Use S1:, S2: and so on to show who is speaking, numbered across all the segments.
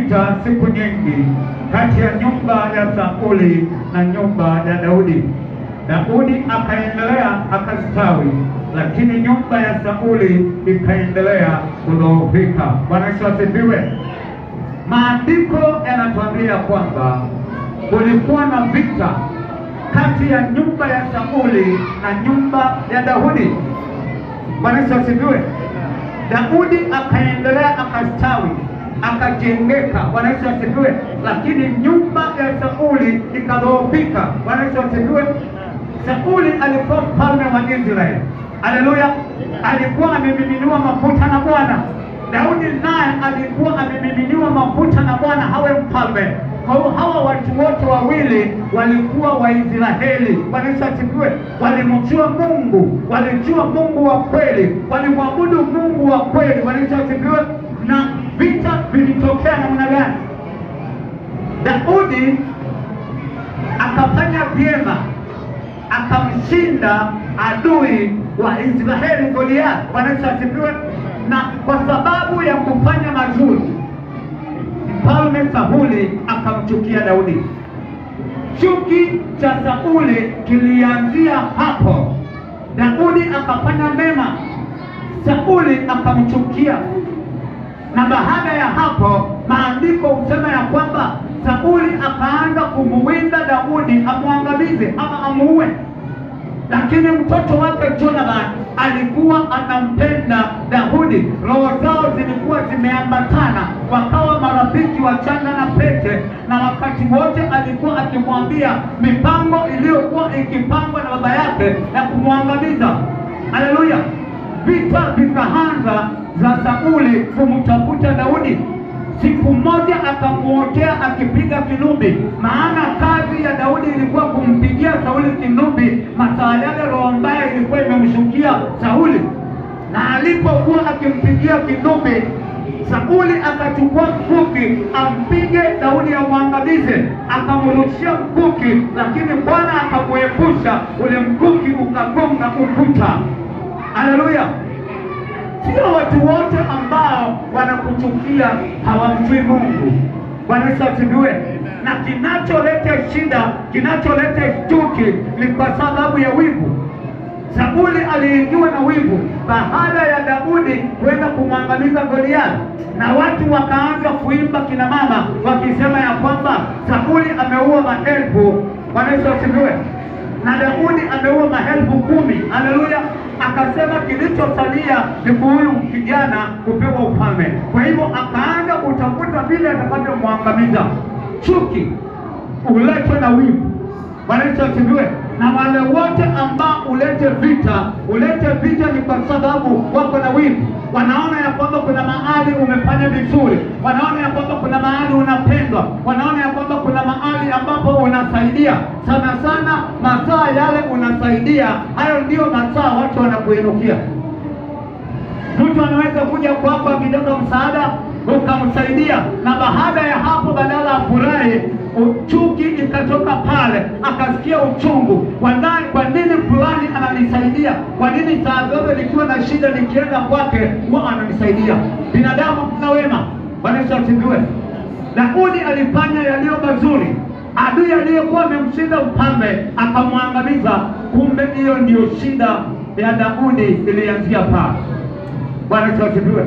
S1: vita siku nyingi kati ya nyumba ya Sauli na nyumba ya Daudi. Daudi akaendelea akastawi, lakini nyumba ya Sauli ikaendelea kudhoofika. Bwana Yesu asifiwe. Maandiko yanatuambia kwamba kulikuwa na vita kati ya nyumba ya Sauli na nyumba ya Daudi. Bwana Yesu asifiwe. Daudi akaendelea akastawi, akajengeka. Bwana Yesu asifiwe. Lakini nyumba ya Sauli ikadhoofika. Bwana Yesu asifiwe. Sauli alikuwa mfalme wa Israeli. Haleluya. Alikuwa amemiminiwa mafuta na Bwana. Daudi naye alikuwa amemiminiwa mafuta na Bwana hawe mfalme. Kwa hiyo hawa watu wote wawili walikuwa Waisraeli. Bwana Yesu asifiwe. Walimjua Mungu, walijua Mungu wa kweli, walimwabudu Mungu wa kweli. Bwana Yesu asifiwe. Na vita vilitokea namna gani? Daudi akafanya vyema, akamshinda adui wa Israeli Goliath. Bwana Yesu asifiwe. Na kwa sababu ya kufanya mazuri, Mfalme Sauli akamchukia Daudi. Chuki cha Sauli kilianzia hapo. Daudi akafanya mema, Sauli akamchukia. Na baada ya hapo maandiko husema ya kwamba Sauli akaanza kumuwinda Daudi amwangamize ama amuue. Lakini mtoto wake Jonathan alikuwa anampenda Daudi. Roho zao zilikuwa zimeambatana, wakawa marafiki wa chanda na pete, na wakati wote alikuwa akimwambia mipango iliyokuwa ikipangwa na baba yake na kumwangamiza. Haleluya. Vita vikaanza za Sauli kumtafuta Daudi. Siku moja akamuotea akipiga kinubi, maana kazi ya Daudi ilikuwa kumpigia Sauli kinubi masaa yale roho mbaya ilikuwa imemshukia Sauli. Na alipokuwa akimpigia kinubi, Sauli akachukua mkuki ampige Daudi amwangamize, akamrushia mkuki, lakini Bwana akamuepusha, ule mkuki ukagonga ukuta. Haleluya. Sio watu wote ambao wanakuchukia hawamjui Mungu. Bwana Yesu asifiwe. Na kinacholeta shida, kinacholeta chuki ni kwa sababu ya wivu. Sauli aliingiwa na wivu baada ya Daudi kwenda kumwangamiza Goliath, na watu wakaanza kuimba kina mama wakisema ya kwamba Sauli ameua maelfu. Bwana Yesu asifiwe. Na Daudi ameua maelfu 10. Haleluya. Akasema kilichosalia ni huyu kijana kupewa ufalme. Kwa hivyo akaanza kutafuta vile atakavyomwangamiza. Chuki uletwe na wivu. Bwana Yesu asifiwe. Na wale wote ambao ulete vita ni kwa sababu wako na wivu. Wanaona ya kwamba kuna mahali umefanya vizuri, wanaona ya kwamba kuna mahali unapendwa, wanaona ya kwamba kuna mahali ambapo unasaidia. Sana sana masaa yale unasaidia, hayo ndio masaa watu wanakuinukia. Mtu anaweza kuja kwako akitaka msaada, ukamsaidia, na baada ya hapo badala afurahi, chuki ikatoka pale, akasikia uchungu. Kwa nini fulani ananisaidia? Kwa nini saa zote nikiwa na shida nikienda kwake huwa ananisaidia? Binadamu kuna wema. Bwana Yesu asifiwe. Daudi alifanya yaliyo mazuri. Adui aliyekuwa amemshinda mfalme akamwangamiza. Kumbe hiyo ndio shida ya Daudi ilianzia pale. Bwana Yesu asifiwe.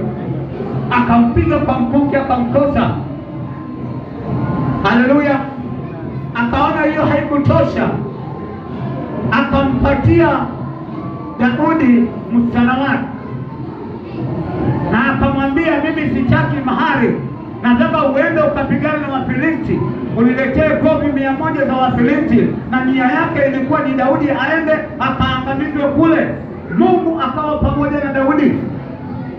S1: Akampiga kwa mkuki akamkosa. Haleluya. Akaona hiyo haikutosha, akampatia Daudi msichana wake, na akamwambia, mimi sitaki mahari, nataka uende ukapigana na Wafilisti, uniletee kobi 100 za Wafilisti. Na nia yake ilikuwa ni Daudi aende akaangamizwe kule. Mungu akawa pamoja na Daudi,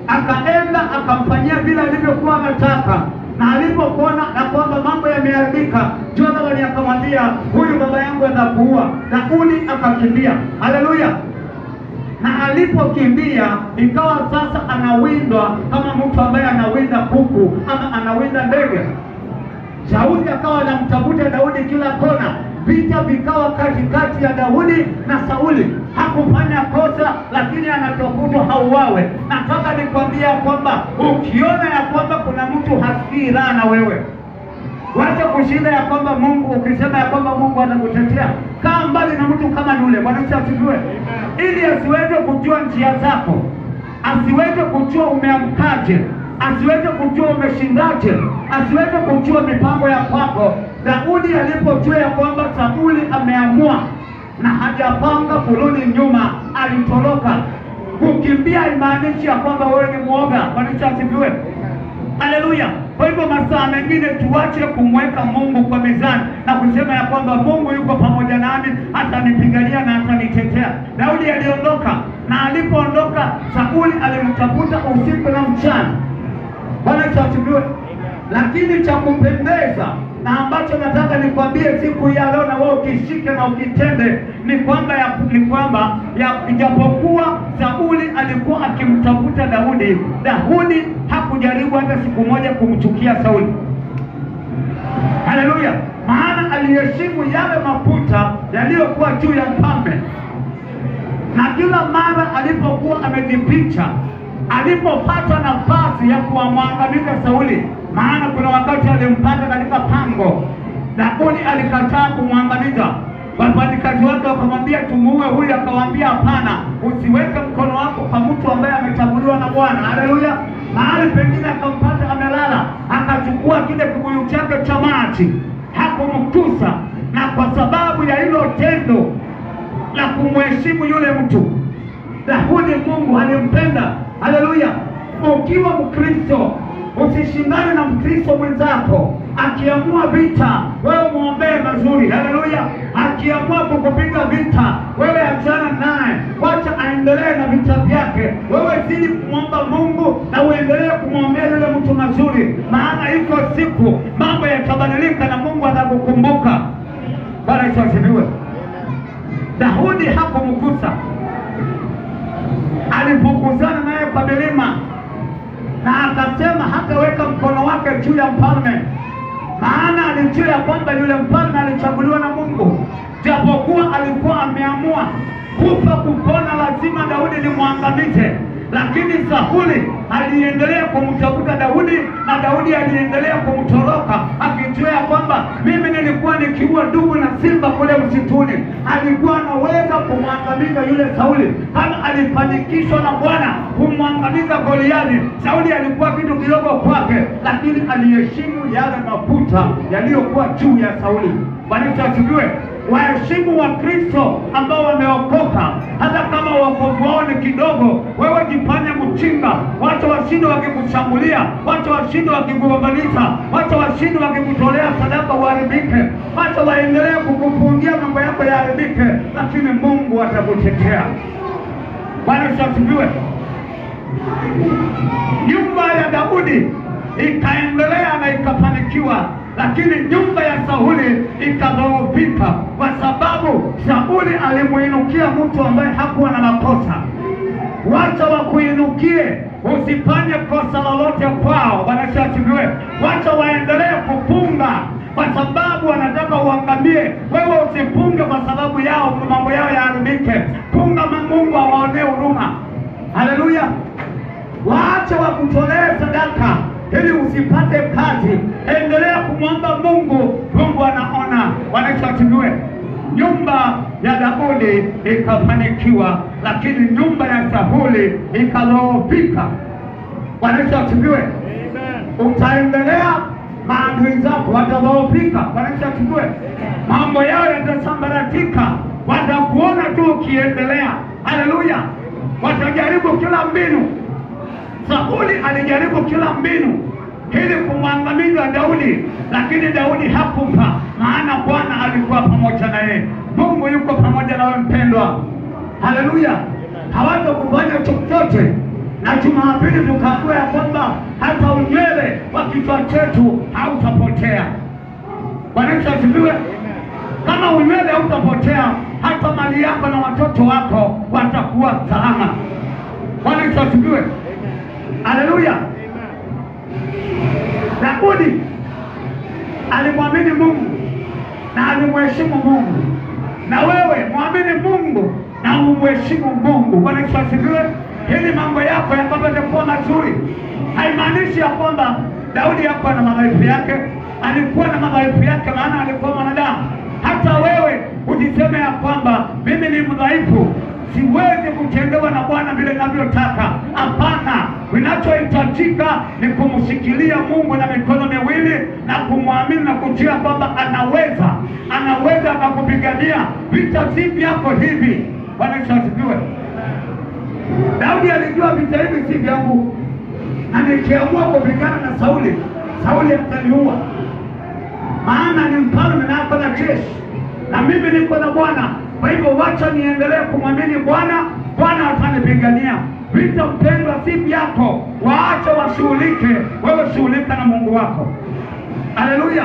S1: akaenda akamfanyia vile alivyokuwa anataka. Na alipokuona na kwamba mambo yameharibika, Jonathan akamwambia, huyu baba yangu anakuua. Daudi akakimbia. Haleluya. Na alipokimbia ikawa sasa anawindwa kama mtu ambaye anawinda kuku ama anawinda ndege. Sauli akawa anamtafuta Daudi kila kona. vita vikawa katikati ya Daudi na Sauli. Hakufanya kosa, lakini anatafutwa hauawe. Nataka nikwambia kwamba ukiona ya kwamba kuna mtu hasikii raha na wewe, wacha kushinda ya kwamba Mungu, ukisema ya kwamba Mungu atakutetea, kaa mbali na mtu kama yule. Bwana asifiwe. Ili asiweze kujua njia zako, asiweze kujua umeamkaje, asiweze kujua umeshindaje, asiweze kujua mipango ya kwako. Daudi alipojua ya kwamba Sauli ameamua na hajapanga kurudi nyuma, alitoroka. Kukimbia imaanishi ya kwamba wewe ni mwoga. Bwana asifiwe. Haleluya. Kwa hivyo masaa mengine tuache kumweka Mungu kwa mizani na kusema ya kwamba Mungu yuko pamoja nami, atanipigania na atanitetea. Daudi aliondoka, na alipoondoka Sauli alimtafuta usiku na mchana. Bwana asifiwe. Lakini cha kupendeza na ambacho nataka nikwambie siku ya leo na wewe ukishike na ukitende ni kwamba ijapokuwa Sauli alikuwa akimtafuta Daudi, Daudi hakujaribu hata siku moja kumchukia Sauli. Haleluya. Maana aliheshimu yale mafuta yaliyokuwa juu ya mfalme, na kila mara alipokuwa amejificha, alipopata nafasi ya kuamwangamiza Sauli, maana kuna wakati alimpata katika pango, Daudi alikataa kumwangamiza. Wafanyakazi wake wakamwambia tumuue huyu, akawaambia hapana, usiweke mkono wako kwa mtu ambaye amechaguliwa na Bwana. Haleluya. Mahali pengine akampata amelala, akachukua kile kibuyu chake cha maji, hakumkusa, na kwa sababu ya hilo tendo la kumheshimu yule mtu, Daudi Mungu alimpenda. Haleluya. Ukiwa Mkristo, usishindane na Mkristo mwenzako. Akiamua vita, wewe muombee mazuri. Haleluya. Akiamua kukupiga vita, wewe achana naye, wacha aendelee na vita vyake. Wewe zidi kumwomba Mungu na uendelee kumwombea yule mtu mazuri, maana iko siku mambo yatabadilika na Mungu atakukumbuka. Bwana asifiwe. Daudi hakumgusa, alipokuzana naye kwa milima, na akasema hataweka mkono wake juu ya mfalme, maana alijua ya kwamba yule mfalme alichaguliwa na Mungu. Japokuwa alikuwa ameamua kufa kupona, lazima Daudi nimwangamize, lakini Sauli aliendelea kumtafuta Daudi, na Daudi aliendelea kumtoroka, akijua ya kwamba mimi nilikuwa nikiua dubu na simba kule msituni. Alikuwa anaweza kumwangamiza yule Sauli kama alifanikishwa na Bwana kumwangamiza Goliathi. Sauli alikuwa kitu kidogo kwake, lakini aliheshimu yale mafuta yaliyokuwa juu ya Sauli. Bwana asifiwe. Waheshimu wa Kristo ambao wameokoka, hata kama wokovu wao ni kidogo. Wewe jifanye mchinga, wacha washinde wakikushambulia, wacha washinde wakikugombanisha, wacha washinde wakikutolea sadaka uharibike, wacha waendelee kukupungia mambo yako yaharibike, lakini Mungu atakutetea. Bwana asifiwe. Nyumba ya Daudi ikaendelea na ikafanikiwa, lakini nyumba ya Sauli ikadhoofika, kwa sababu Sauli alimuinukia mtu ambaye hakuwa na makosa. Wacha wakuinukie, usifanye kosa lolote kwao. Bwana asifiwe. Wacha waendelee kufunga kwa sababu wanataka uangamie. Wewe usifunge kwa sababu yao mambo yao yaharibike. Funga, Mungu awaonee huruma. Haleluya. Waache wakutolee sadaka ili usipate kazi. Endelea kumwomba Mungu, Mungu anaona. Bwana asifiwe. Nyumba ya Daudi ikafanikiwa, lakini nyumba ya Sauli ikadhoofika. Bwana asifiwe. Amen. Utaendelea, maadui zako watadhoofika. Bwana asifiwe. Mambo yao yatasambaratika, watakuona tu ukiendelea. Haleluya. Watajaribu kila mbinu. Sauli alijaribu kila mbinu ili kumwangamiza Daudi, lakini Daudi hakufa, maana Bwana alikuwa pamoja naye. Mungu yuko pamoja na wewe mpendwa. Haleluya. Hawatakufanya chochote. Na Jumapili tukaambiwa ya kwamba hata unywele wa kichwa chetu hautapotea. Bwana asifiwe. Kama unywele hautapotea, hata mali yako na watoto wako watakuwa salama. Bwana asifiwe. Haleluya. Daudi alimwamini Mungu, na alimheshimu Mungu. Na wewe muamini Mungu na umheshimu Mungu. Bwana Yesu asifiwe. Ili mambo yako yakapate kuwa mazuri. Haimaanishi ya kwamba Daudi hakuwa na madhaifu yake. Alikuwa na madhaifu yake, maana alikuwa mwanadamu. Hata wewe ujiseme ya kwamba mimi ni mdhaifu, siwezi kutendewa na Bwana vile ninavyotaka. Hapana, kinachohitajika ni kumshikilia Mungu na mikono miwili na kumwamini na kujua kwamba anaweza akakupigania. Vita si vyako hivi. Bwana Yesu asifiwe. Daudi alijua vita hivi si vyangu, na nikiamua kupigana na Sauli ataniua, maana ni mfalme na hapa na jeshi, na mimi niko na Bwana. Kwa hivyo wacha niendelee kumwamini Bwana, Bwana atanipigania. Vita mpendwa si vyako, waacha washughulike, wewe shughulika na Mungu wako. Haleluya.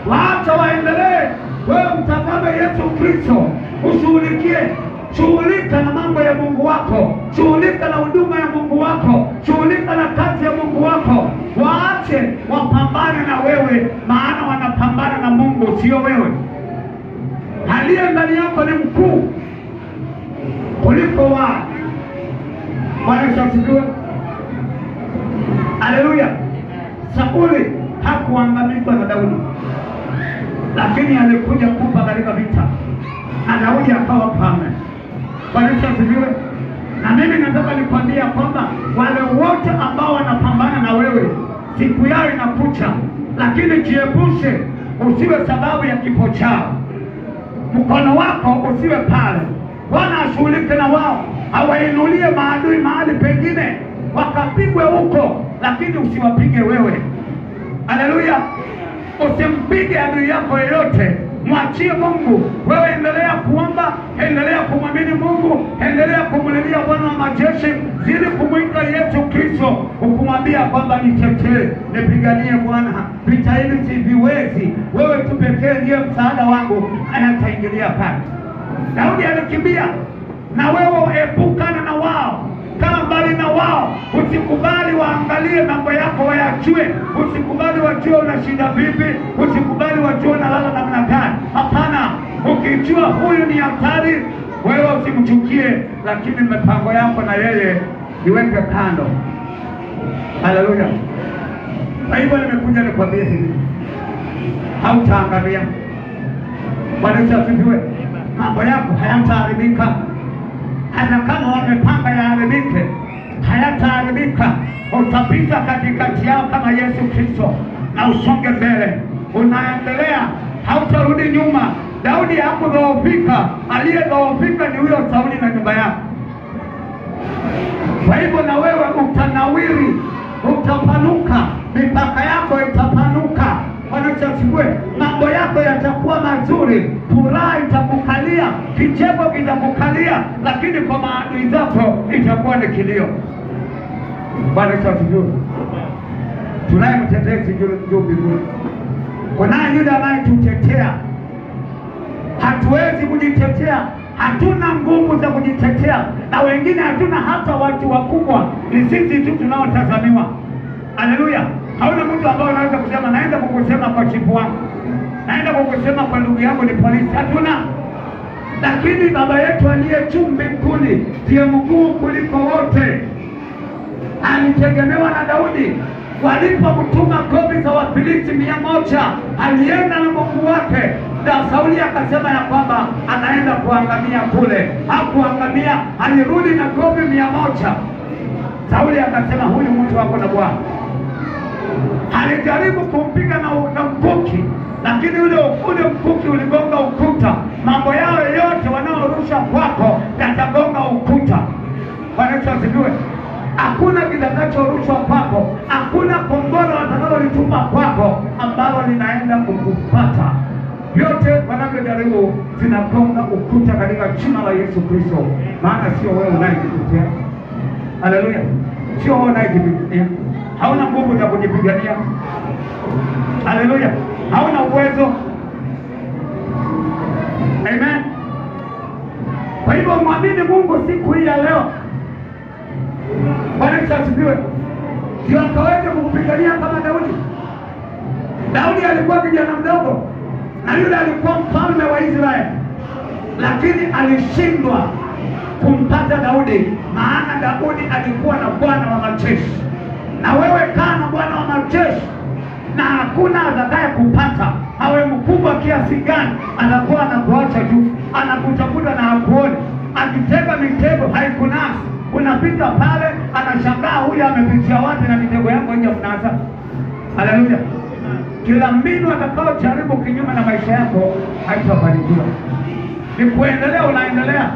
S1: Waacha waendelee, wewe mtazame Yesu Kristo, ushughulikie. Shughulika na mambo ya Mungu wako, shughulika na huduma ya Mungu wako, shughulika na kazi ya Mungu wako. Waache wapambane na wewe, maana wanapambana na Mungu, sio wewe. Aliye ndani yako ni mkuu kuliko wao. Bwana Yesu asifiwe. Haleluya. Sauli hakuangamizwa na Daudi, lakini alikuja kufa katika vita, na Daudi akawa mfalme. Bwana Yesu asifiwe. Na mimi nataka nikwambia kwamba wale wote ambao wanapambana na wewe, siku yao inakucha, lakini jiepushe, usiwe sababu ya kifo chao. Mkono wako usiwe pale. Bwana ashughulike na wao, awainulie maadui mahali pengine wakapigwe huko, lakini usiwapige wewe. Haleluya. Usimpige adui yako yeyote, mwachie Mungu. Wewe endelea kuomba, endelea kumwamini Mungu, endelea kumlilia Bwana wa majeshi, zili kumwita Yesu Kristo, ukumwambia kwamba nitetee, nipiganie Bwana, vita hivi siviwezi, wewe tu pekee ndiye msaada wangu, hayataingilia kati. Daudi alikimbia, na wewe epukana na wao, kaa mbali na wao. Usikubali waangalie mambo yako wayajue, usikubali wajue una shida vipi, usikubali wajue unalala namna gani. Hapana, ukijua huyu ni hatari, wewe usimchukie, lakini mipango yako na yeye iweke kando. Haleluya. Kwa hivyo nimekuja nikwambie hivi, hautaangamia. Bwana Yesu asifiwe. Mambo yako hayataharibika. Hata kama wamepanga yaharibike, hayataharibika. Utapita katikati yao kama Yesu Kristo, na usonge mbele. Unaendelea, hautarudi nyuma. Daudi hakudhoofika, aliyedhoofika ni huyo Sauli na nyumba yake. Kwa hivyo na wewe utanawiri, utapanuka, mipaka yako itapanuka. Bwana Yesu asifiwe. Mambo yako yatakuwa mazuri, furaha itakukalia, kicheko kitakukalia, lakini kwa maadui zako itakuwa ni kilio. Bwana Yesu asifiwe. Tunaye mtetezi juu mbinguni. Kunaye yule anayetutetea. Hatuwezi kujitetea, hatuna nguvu za kujitetea, na wengine hatuna hata watu wakubwa, ni sisi tu tunaotazamiwa. Haleluya. Hauna mtu ambao anaweza kusema naenda kukusema kwa chifu wangu, naenda kukusema kwa ndugu yangu ni polisi. Hatuna. Lakini Baba yetu aliye juu mbinguni ndiye mkuu kuliko wote. Alitegemewa na Daudi. Walipomtuma ngome za Wafilisti 100, alienda na Mungu wake, na Sauli akasema ya kwamba anaenda kuangamia kule. Hakuangamia, alirudi na ngome 100. Sauli akasema huyu mtu wako na Bwana. Alijaribu kumpiga na mkuki, lakini ule mkuki uligonga ukuta. Mambo yao yote wanaorusha kwako yatagonga ukuta. Bwana Yesu asifiwe. Hakuna kitakachorushwa kwako, hakuna kombora watakalolituma kwako ambalo linaenda kukupata. Vyote wanavyojaribu zinagonga ukuta katika jina la Yesu Kristo. Maana sio wewe unayejitetea. Haleluya. Sio wewe unayejitetea. Hauna nguvu za kujipigania. Haleluya. Hauna uwezo. Amen. Kwa hivyo muamini Mungu siku hii ya leo. Bwana Yesu asifiwe. Ndio akaweza kukupigania kama Daudi. Daudi alikuwa kijana mdogo, na yule alikuwa mfalme wa Israeli, lakini alishindwa kumpata Daudi, maana Daudi alikuwa na Bwana wa majeshi. Na wewe kaa na Bwana wa majeshi, na hakuna atakaye kupata, awe mkubwa kiasi gani, anakuwa anakuacha juu, anakutafuta na hakuoni. Akitega mitego haikunasi, unapita pale, anashangaa huyu amepitia wapi na mitego yangu haija kunasa. Haleluya. Kila mbinu atakao jaribu kinyume na maisha yako haitafanikiwa. Ni kuendelea unaendelea,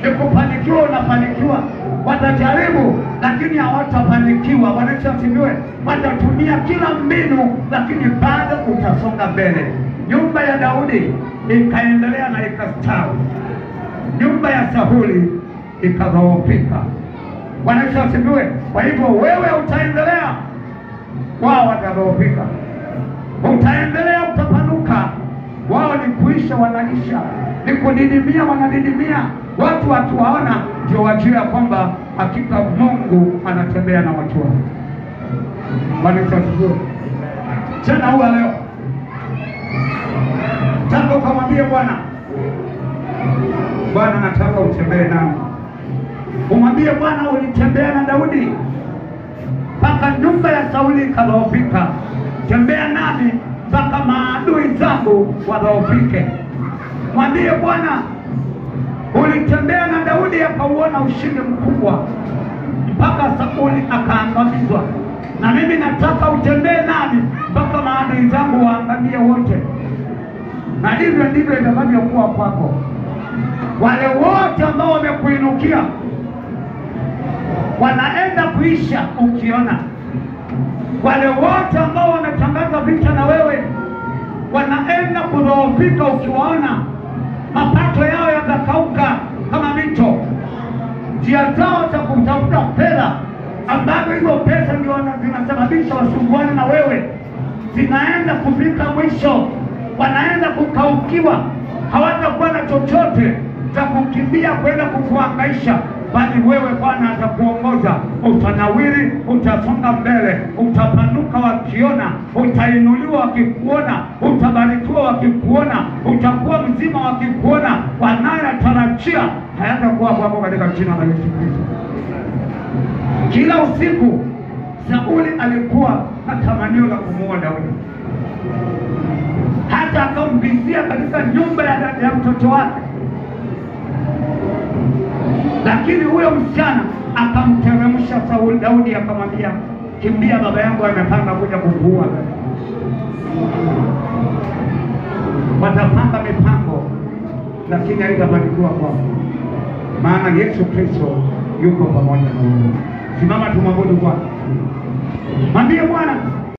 S1: ni kufanikiwa unafanikiwa. Watajaribu lakini hawatafanikiwa. Wanachosibiwe, watatumia kila mbinu lakini bado utasonga mbele. Nyumba ya Daudi ikaendelea na ikastawi. Nyumba ya Sauli ikadhoofika. Wanachosibiwe. Kwa hivyo wewe utaendelea, wao watadhoofika. Utaendelea, utapanuka, wao ni kuisha wanaisha, ni kudidimia wanadidimia. Watu wakiwaona ndio wajue ya kwamba hakika Mungu anatembea na watu wao. Wanisifiwe. Tena huwa leo tangu kumwambia Bwana, Bwana nataka utembee nami. Umwambie Bwana, ulitembea na Daudi mpaka nyumba ya Sauli ikadhoofika. Tembea nami mpaka maadui zangu wadhoofike. Mwambie Bwana, ulitembea na Daudi akauona ushindi mkubwa mpaka Sauli akaangamizwa, na mimi nataka utembee nami mpaka maadui zangu waangamie wote. Na hivyo ndivyo itakavyokuwa kwako. Wale wote ambao wamekuinukia wanaenda kuisha ukiona. Wale wote ambao wametangaza vita na wewe wanaenda kudhoofika ukiwaona. Mapato yao yatakauka kama mito. Njia zao za kutafuta fedha, ambazo hizo pesa ndio zinasababisha wasumbuane na wewe, zinaenda kufika mwisho. Wanaenda kukaukiwa, hawatakuwa na chochote cha kukimbia kwenda kukuhangaisha, bali wewe Bwana atakuongoza. Utanawiri, utasonga mbele, utapanuka wakiona, utainuliwa wakikuona, utabarikiwa wakikuona, utakuwa mzima wakikuona. Wanayotarajia hayatakuwa kwako katika jina la Yesu Kristo. Kila usiku Sauli alikuwa na tamanio la kumuua Daudi, hata akamvizia katika nyumba ya mtoto wake. Lakini huyo msichana akamteremsha Sauli. Daudi akamwambia, kimbia, baba yangu amepanga kuja kukuua. Watapanga mipango lakini haitafanikiwa kwako, maana Yesu Kristo yuko pamoja na wewe. Simama tumwabudu Bwana. Mwambie Bwana,